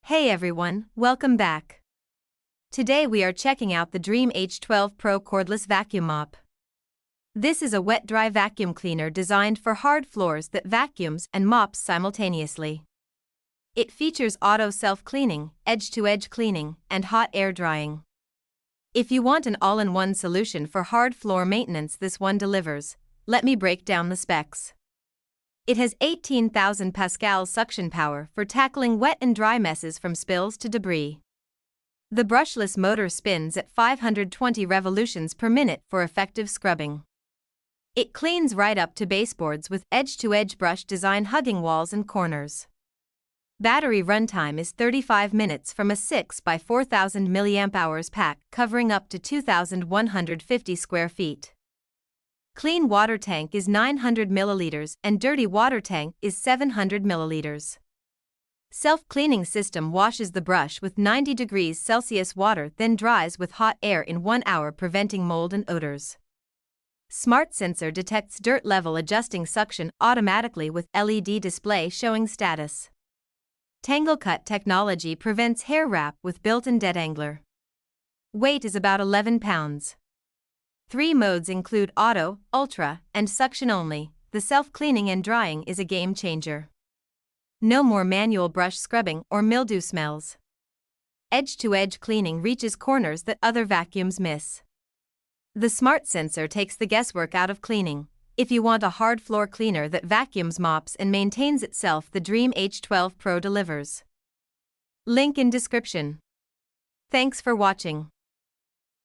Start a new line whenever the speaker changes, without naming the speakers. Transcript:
Hey everyone, welcome back. Today we are checking out the Dreame H12 Pro cordless vacuum mop. This is a wet-dry vacuum cleaner designed for hard floors that vacuums and mops simultaneously. It features auto self-cleaning, edge-to-edge cleaning, and hot air drying. If you want an all-in-one solution for hard floor maintenance, this one delivers. Let me break down the specs. It has 18,000 pascals suction power for tackling wet and dry messes from spills to debris. The brushless motor spins at 520 revolutions per minute for effective scrubbing. It cleans right up to baseboards with edge-to-edge brush design hugging walls and corners. Battery runtime is 35 minutes from a 6 by 4000 mAh pack covering up to 2,150 square feet. Clean water tank is 900 milliliters and dirty water tank is 700 milliliters. Self-cleaning system washes the brush with 90 degrees Celsius water, then dries with hot air in 1 hour, preventing mold and odors. Smart sensor detects dirt level, adjusting suction automatically with LED display showing status. TangleCut technology prevents hair wrap with built-in detangler. Weight is about 11 pounds. 3 modes include auto, ultra, and suction only. The self-cleaning and drying is a game changer. No more manual brush scrubbing or mildew smells. Edge-to-edge cleaning reaches corners that other vacuums miss. The smart sensor takes the guesswork out of cleaning. If you want a hard floor cleaner that vacuums, mops, and maintains itself, the Dreame H12 Pro delivers. Link in description. Thanks for watching.